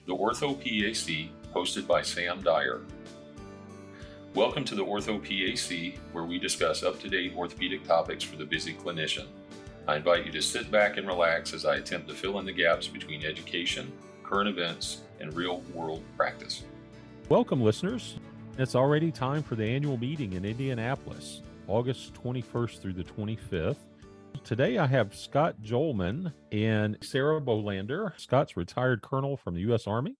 the Ortho PAC, hosted by Sam Dyer. Welcome to the Ortho PAC, where we discuss up-to-date orthopedic topics for the busy clinician. I invite you to sit back and relax as I attempt to fill in the gaps between education, current events, and real-world practice. Welcome, listeners. It's already time for the annual meeting in Indianapolis, August 21st through the 25th. Today I have ScottJolman and Sarah Bolander. Scott's retired colonel from the U.S. Army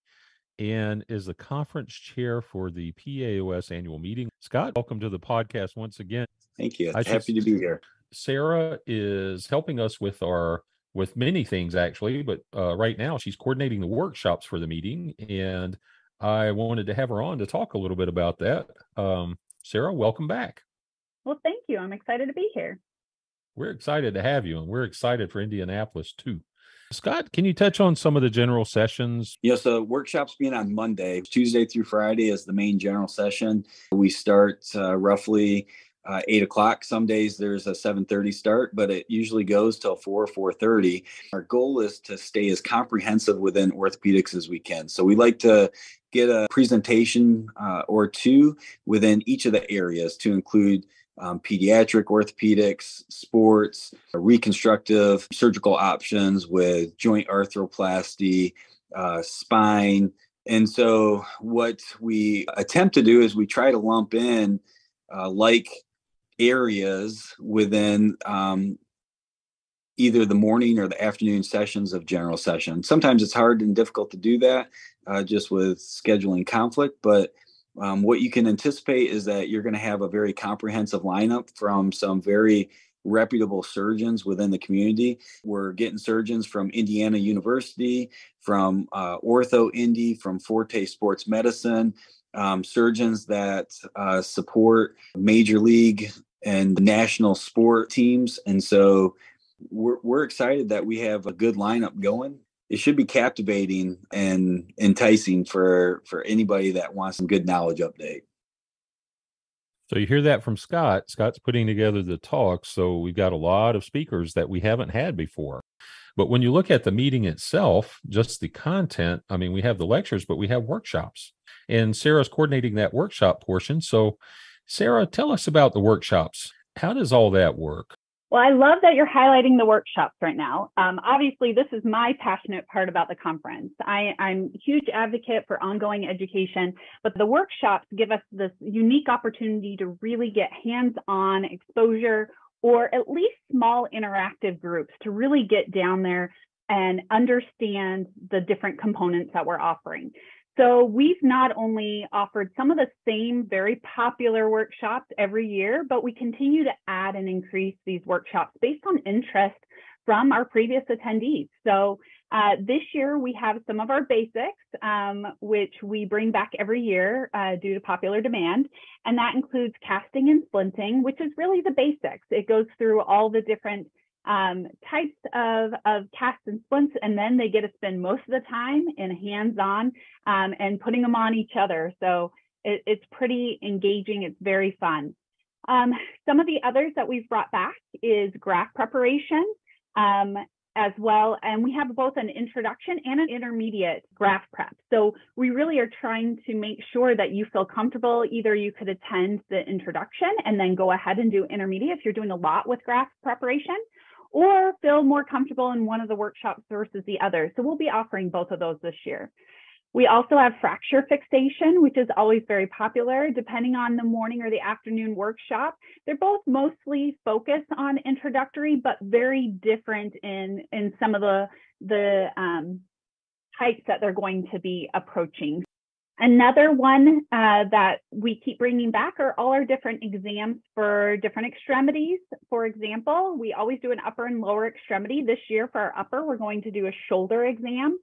and is the conference chair for the PAOS annual meeting. Scott, welcome to the podcast once again. Thank you. Happy to be here. Sarah is helping us with many things, actually, but right now she's coordinating the workshops for the meeting, and I wanted to have her on to talk a little bit about that. Sarah, welcome back. Well, thank you. I'm excited to be here. We're excited to have you, and we're excited for Indianapolis, too. Scott, can you touch on some of the general sessions? Yes, so workshops being on Monday, Tuesday through Friday is the main general session. We start roughly 8 o'clock. Some days there's a 7:30 start, but it usually goes till 4:30. Our goal is to stay as comprehensive within orthopedics as we can. So we like to get a presentation or two within each of the areas to include pediatric orthopedics, sports, reconstructive surgical options with joint arthroplasty, spine. And so what we attempt to do is we try to lump in like areas within either the morning or the afternoon sessions of general session. Sometimes it's hard and difficult to do that just with scheduling conflict, but what you can anticipate is that you're going to have a very comprehensive lineup from some very reputable surgeons within the community. We're getting surgeons from Indiana University, from Ortho Indy, from Forte Sports Medicine, surgeons that support major league and national sport teams. And so we're excited that we have a good lineup going. It should be captivating and enticing for anybody that wants some good knowledge update. So you hear that from Scott. Scott's putting together the talk. So we've got a lot of speakers that we haven't had before. But when you look at the meeting itself, just the content, I mean, we have the lectures, but we have workshops. And Sarah's coordinating that workshop portion. So Sarah, tell us about the workshops. How does all that work? Well, I love that you're highlighting the workshops right now. Obviously, this is my passionate part about the conference. I'm a huge advocate for ongoing education, but the workshops give us this unique opportunity to really get hands-on exposure, or at least small interactive groups to really get down there and understand the different components that we're offering. So we've not only offered some of the same very popular workshops every year, but we continue to add and increase these workshops based on interest from our previous attendees. So this year we have some of our basics, which we bring back every year due to popular demand. And that includes casting and splinting, which is really the basics. It goes through all the different types of casts and splints, and then they get to spend most of the time in hands-on and putting them on each other. So it's pretty engaging. It's very fun. Some of the others that we've brought back is graft preparation as well. And we have both an introduction and an intermediate graft prep. So we really are trying to make sure that you feel comfortable. Either you could attend the introduction and then go ahead and do intermediate if you're doing a lot with graft preparation, or feel more comfortable in one of the workshops versus the other. So we'll be offering both of those this year. We also have fracture fixation, which is always very popular, depending on the morning or the afternoon workshop. They're both mostly focused on introductory, but very different in some of the types that they're going to be approaching. Another one that we keep bringing back are all our different exams for different extremities. For example, we always do an upper and lower extremity. This year for our upper, we're going to do a shoulder exam.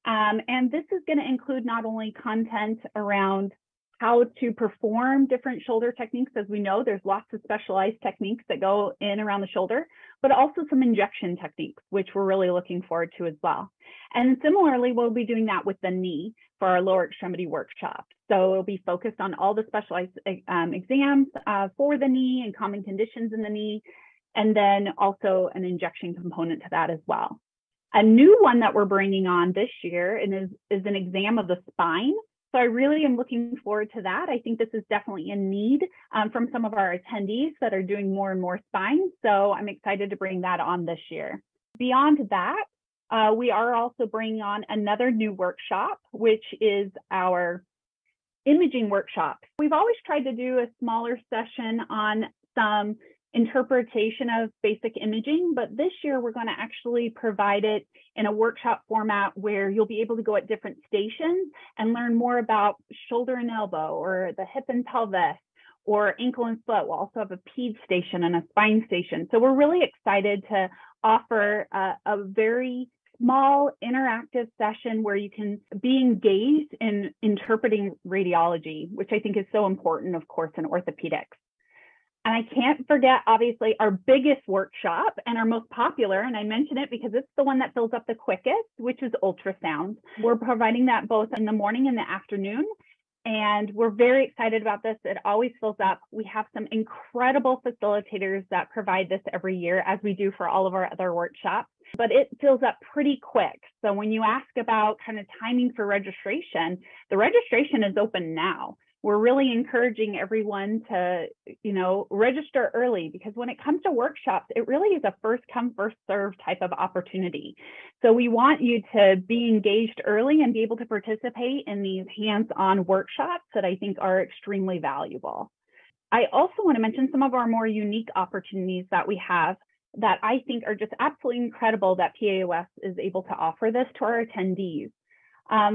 And this is going to include not only content around how to perform different shoulder techniques. As we know, there's lots of specialized techniques that go in around the shoulder, but also some injection techniques, which we're really looking forward to as well. And similarly, we'll be doing that with the knee for our lower extremity workshop. So it'll be focused on all the specialized exams for the knee and common conditions in the knee, and then also an injection component to that as well. A new one that we're bringing on this year and is an exam of the spine. So I really am looking forward to that. I think this is definitely a need from some of our attendees that are doing more and more spine. So I'm excited to bring that on this year. Beyond that, we are also bringing on another new workshop, which is our imaging workshop. We've always tried to do a smaller session on some interpretation of basic imaging, but this year we're going to actually provide it in a workshop format where you'll be able to go at different stations and learn more about shoulder and elbow, or the hip and pelvis, or ankle and foot. We'll also have a ped station and a spine station. So we're really excited to offer a very small interactive session where you can be engaged in interpreting radiology, which I think is so important, of course, in orthopedics. And I can't forget, obviously, our biggest workshop and our most popular, and I mention it because it's the one that fills up the quickest, which is ultrasound. We're providing that both in the morning and the afternoon, and we're very excited about this. It always fills up. We have some incredible facilitators that provide this every year, as we do for all of our other workshops, but it fills up pretty quick. So when you ask about kind of timing for registration, the registration is open now. We're really encouraging everyone to, register early, because when it comes to workshops, it really is a first come, first serve type of opportunity. So we want you to be engaged early and be able to participate in these hands-on workshops that I think are extremely valuable. I also want to mention some of our more unique opportunities that we have that I think are just absolutely incredible that PAOS is able to offer this to our attendees.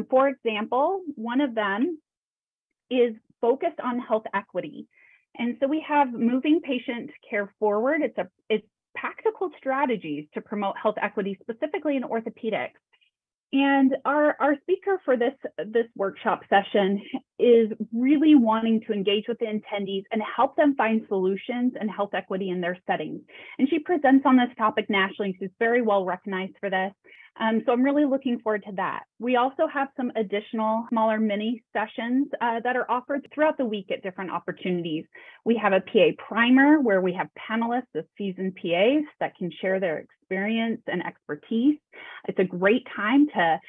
For example, one of them is focused on health equity. And so we have moving patient care forward. It's practical strategies to promote health equity, specifically in orthopedics. And our speaker for this workshop session is really wanting to engage with the attendees and help them find solutions and health equity in their settings. And she presents on this topic nationally. She's very well recognized for this. So I'm really looking forward to that. We also have some additional smaller mini sessions that are offered throughout the week at different opportunities. We have a PA primer where we have panelists of seasoned PAs that can share their experience and expertise. It's a great time to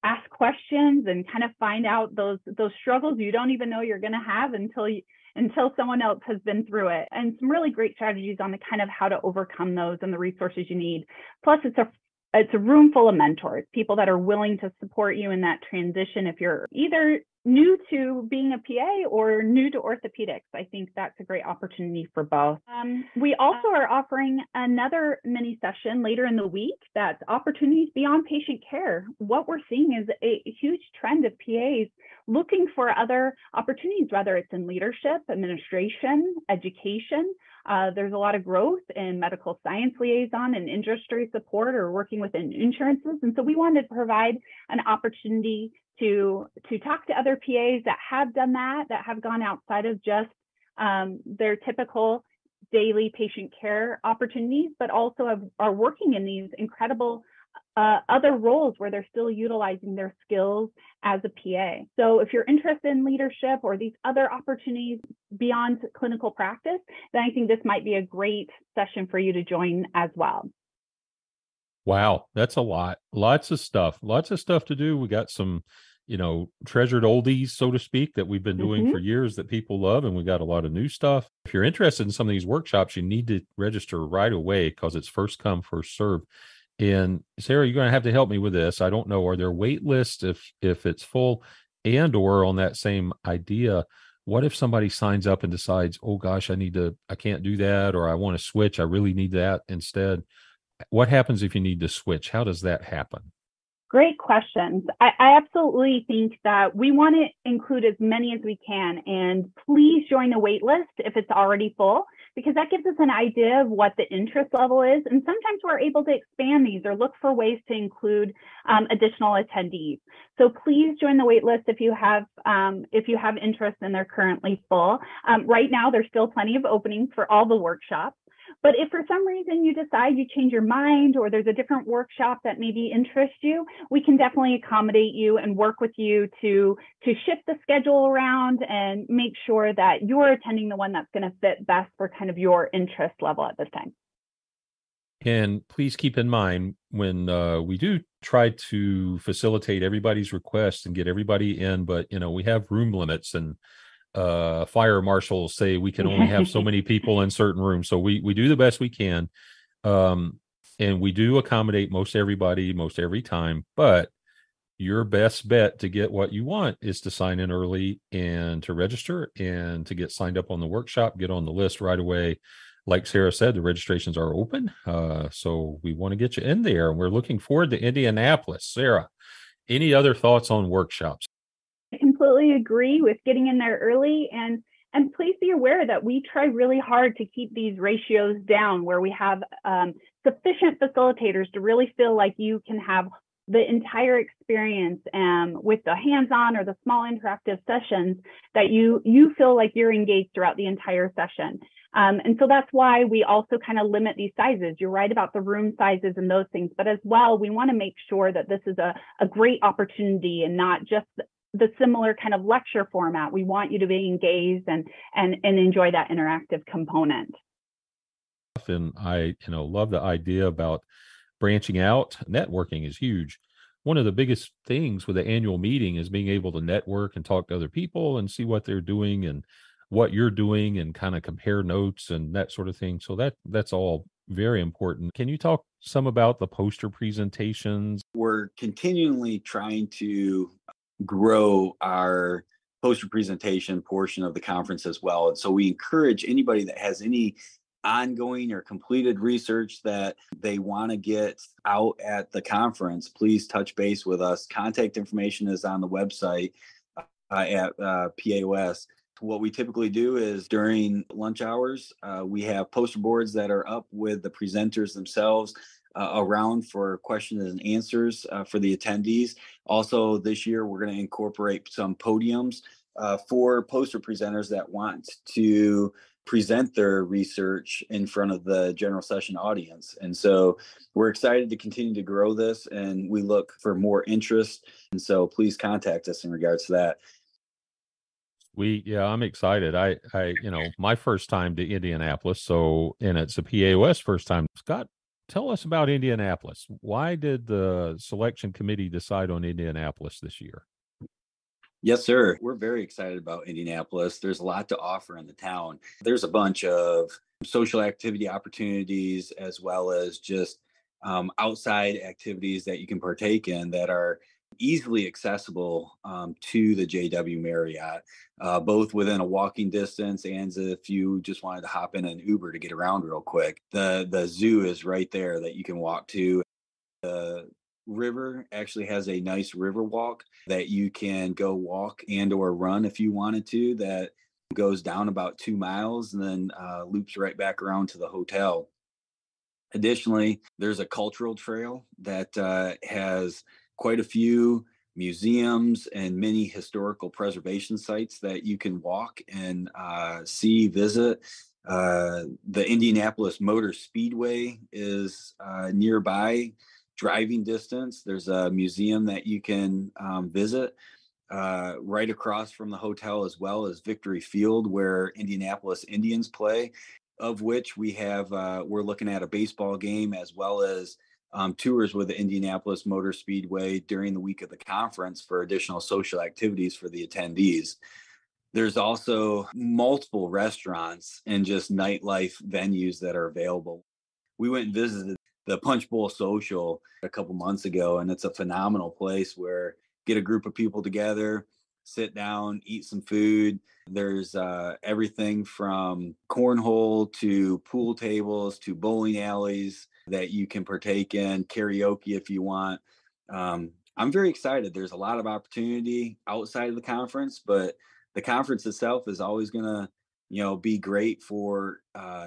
ask questions and kind of find out those struggles you don't even know you're going to have until someone else has been through it, and some really great strategies on the kind of how to overcome those and the resources you need. Plus, it's a room full of mentors, people that are willing to support you in that transition if you're either new to being a PA or new to orthopedics. I think that's a great opportunity for both. We also are offering another mini session later in the week that's opportunities beyond patient care. What we're seeing is a huge trend of PAs looking for other opportunities, whether it's in leadership, administration, education. There's a lot of growth in medical science liaison and industry support, or working within insurances. And so we wanted to provide an opportunity to talk to other PAs that have done that have gone outside of just their typical daily patient care opportunities, but also are working in these incredible other roles where they're still utilizing their skills as a PA. So if you're interested in leadership or these other opportunities beyond clinical practice, then I think this might be a great session for you to join as well. Wow, that's a lot. Lots of stuff to do. We got some, treasured oldies, so to speak, that we've been doing for years that people love. And we got a lot of new stuff. If you're interested in some of these workshops, you need to register right away because it's first come, first serve. And Sarah, you're going to have to help me with this. I don't know. Are there wait lists if it's full, and or on that same idea, what if somebody signs up and decides, oh gosh, I can't do that, or I want to switch. I really need that instead. What happens if you need to switch? How does that happen? Great questions. I absolutely think that we want to include as many as we can, and please join the wait list if it's already full, because that gives us an idea of what the interest level is. And sometimes we're able to expand these or look for ways to include additional attendees. So please join the wait list if you have interest and they're currently full. Right now, there's still plenty of openings for all the workshops. But if for some reason you decide you change your mind, or there's a different workshop that maybe interests you, we can definitely accommodate you and work with you to shift the schedule around and make sure that you're attending the one that's going to fit best for kind of your interest level at this time. And please keep in mind, when we do try to facilitate everybody's requests and get everybody in, but we have room limits, and fire marshals say we can only have so many people in certain rooms. So we do the best we can. And we do accommodate most everybody, most every time, but your best bet to get what you want is to sign in early and to register and to get signed up on the workshop, get on the list right away. Like Sarah said, the registrations are open. So we want to get you in there, and we're looking forward to Indianapolis. Sarah, any other thoughts on workshops? I completely agree with getting in there early, and please be aware that we try really hard to keep these ratios down where we have sufficient facilitators to really feel like you can have the entire experience with the hands-on or the small interactive sessions, that you feel like you're engaged throughout the entire session. And so that's why we also kind of limit these sizes. You're right about the room sizes and those things, but as well, we want to make sure that this is a great opportunity and not just the similar kind of lecture format. We want you to be engaged and enjoy that interactive component. And I, love the idea about branching out. Networking is huge. One of the biggest things with the annual meeting is being able to network and talk to other people and see what they're doing and what you're doing and kind of compare notes and that sort of thing. So that's all very important. Can you talk some about the poster presentations? We're continually trying to grow our poster presentation portion of the conference as well. And so we encourage anybody that has any ongoing or completed research that they want to get out at the conference, please touch base with us. Contact information is on the website at PAOS. What we typically do is during lunch hours, we have poster boards that are up with the presenters themselves around for questions and answers for the attendees. Also, this year, we're going to incorporate some podiums for poster presenters that want to present their research in front of the general session audience. And so we're excited to continue to grow this, and we look for more interest. And so please contact us in regards to that. I'm excited. I my first time to Indianapolis. And it's a PAOS first time. Scott, tell us about Indianapolis. Why did the selection committee decide on Indianapolis this year? Yes, sir. We're very excited about Indianapolis. There's a lot to offer in the town. There's a bunch of social activity opportunities as well as just outside activities that you can partake in that are easily accessible to the JW Marriott, both within a walking distance and if you just wanted to hop in an Uber to get around real quick. The zoo is right there that you can walk to. The river actually has a nice river walk that you can go walk and or run if you wanted to, that goes down about 2 miles and then loops right back around to the hotel. Additionally, there's a cultural trail that has quite a few museums and many historical preservation sites that you can walk and visit. The Indianapolis Motor Speedway is nearby, driving distance. There's a museum that you can visit right across from the hotel, as well as Victory Field, where Indianapolis Indians play, of which we have, we're looking at a baseball game as well as tours with the Indianapolis Motor Speedway during the week of the conference for additional social activities for the attendees. There's also multiple restaurants and just nightlife venues that are available. We went and visited the Punch Bowl Social a couple months ago, and it's a phenomenal place where get a group of people together, sit down, eat some food. There's everything from cornhole to pool tables to bowling alleys that you can partake in, karaoke if you want. I'm very excited. There's a lot of opportunity outside of the conference, but the conference itself is always going to, be great for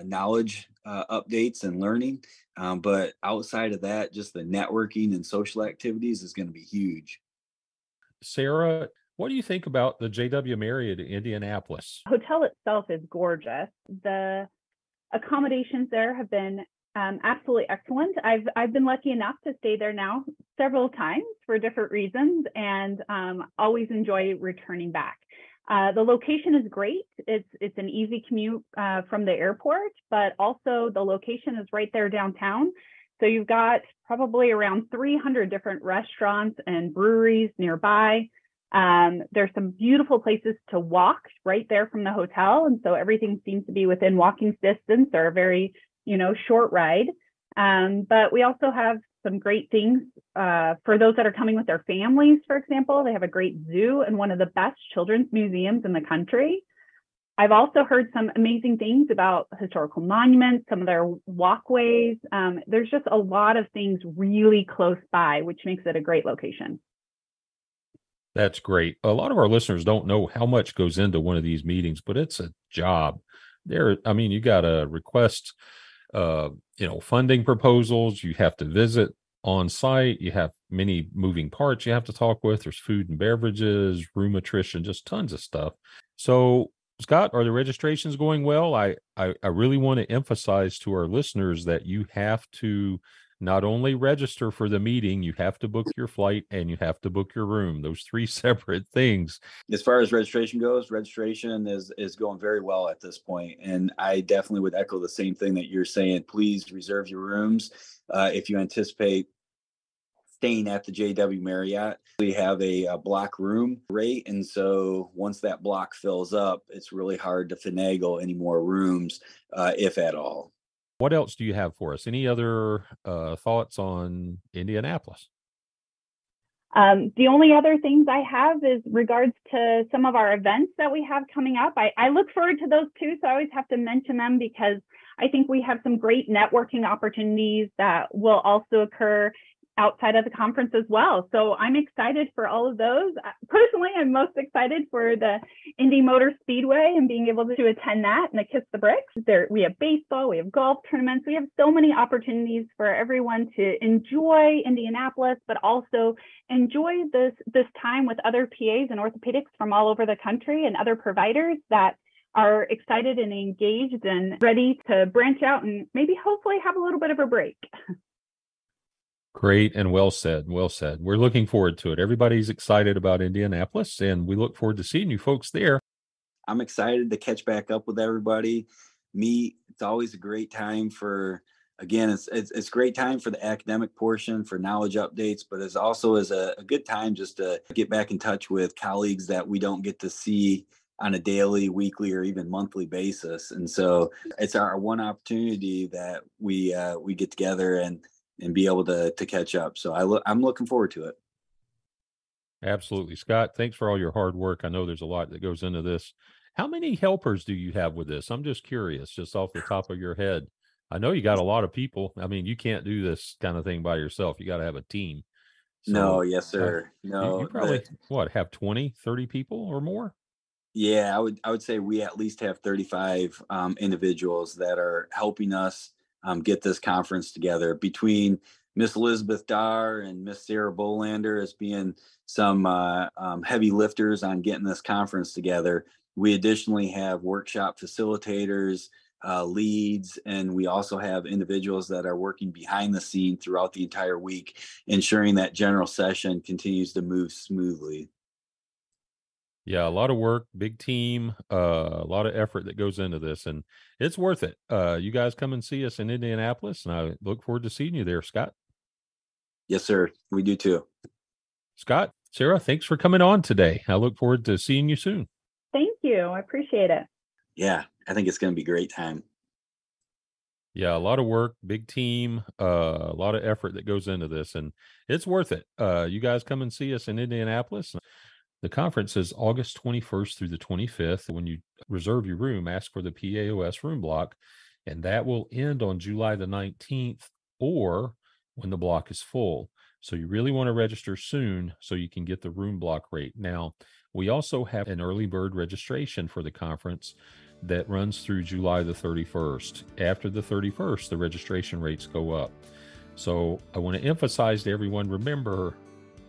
knowledge updates and learning. But outside of that, just the networking and social activities is going to be huge. Sarah, what do you think about the JW Marriott in Indianapolis? Hotel itself is gorgeous. The accommodations there have been absolutely excellent. I've been lucky enough to stay there now several times for different reasons, and always enjoy returning back. The location is great. It's an easy commute from the airport, but also the location is right there downtown. So you've got probably around 300 different restaurants and breweries nearby. There's some beautiful places to walk right there from the hotel. And so everything seems to be within walking distance or a very, short ride. But we also have some great things for those that are coming with their families, for example. They have a great zoo and one of the best children's museums in the country. I've also heard some amazing things about historical monuments, some of their walkways. There's just a lot of things really close by, which makes it a great location. That's great. A lot of our listeners don't know how much goes into one of these meetings, but it's a job. You got to request, funding proposals. You have to visit on site. You have many moving parts you have to talk with. There's food and beverages, room attrition, just tons of stuff. So, Scott, are the registrations going well? I really want to emphasize to our listeners that you have to not only register for the meeting, you have to book your flight and you have to book your room. Those three separate things. As far as registration goes, registration is going very well at this point. And I definitely would echo the same thing that you're saying. Please reserve your rooms. If you anticipate staying at the JW Marriott, we have a block room rate. And so once that block fills up, it's really hard to finagle any more rooms, if at all. What else do you have for us? Any other thoughts on Indianapolis? The only other things I have is regards to some of our events that we have coming up. I look forward to those too, so I always have to mention them because I think we have some great networking opportunities that will also occur outside of the conference as well. So I'm excited for all of those. Personally, I'm most excited for the Indy Motor Speedway and being able to attend that and the Kiss the Bricks. We have baseball, we have golf tournaments. We have so many opportunities for everyone to enjoy Indianapolis, but also enjoy this time with other PAs and orthopedics from all over the country and other providers that are excited and engaged and ready to branch out and maybe hopefully have a little bit of a break. Great and well said. Well said. We're looking forward to it. Everybody's excited about Indianapolis, and we look forward to seeing you folks there. I'm excited to catch back up with everybody. It's always a great time it's great time for the academic portion, for knowledge updates, but it's also a good time just to get back in touch with colleagues that we don't get to see on a daily, weekly, or even monthly basis. And so it's our one opportunity that we get together and be able to catch up. So I'm looking forward to it. Absolutely. Scott, thanks for all your hard work. I know there's a lot that goes into this. How many helpers do you have with this? I'm just curious, just off the top of your head. I know you got a lot of people. I mean, you can't do this kind of thing by yourself. You got to have a team. So, no, yes, sir. No, you probably have 20, 30 people or more? Yeah, I would say we at least have 35 individuals that are helping us get this conference together, between Miss Elizabeth Darr and Miss Sarah Bolander as being some heavy lifters on getting this conference together. We additionally have workshop facilitators, leads, and we also have individuals that are working behind the scene throughout the entire week, ensuring that general session continues to move smoothly. Yeah, a lot of work, big team, a lot of effort that goes into this, and it's worth it. You guys come and see us in Indianapolis, and I look forward to seeing you there, Scott. Yes, sir. We do too. Scott, Sarah, thanks for coming on today. I look forward to seeing you soon. Thank you. I appreciate it. Yeah, I think it's going to be a great time. Yeah, a lot of work, big team, a lot of effort that goes into this, and it's worth it. You guys come and see us in Indianapolis. The conference is August 21st through the 25th. When you reserve your room, ask for the PAOS room block, and that will end on July the 19th or when the block is full. So you really want to register soon so you can get the room block rate. Now, we also have an early bird registration for the conference that runs through July the 31st. After the 31st, the registration rates go up. So I want to emphasize to everyone, remember,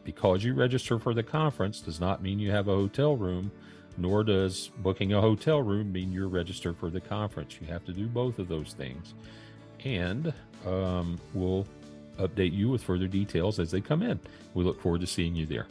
because you register for the conference does not mean you have a hotel room, nor does booking a hotel room mean you're registered for the conference. You have to do both of those things. And we'll update you with further details as they come in. We look forward to seeing you there.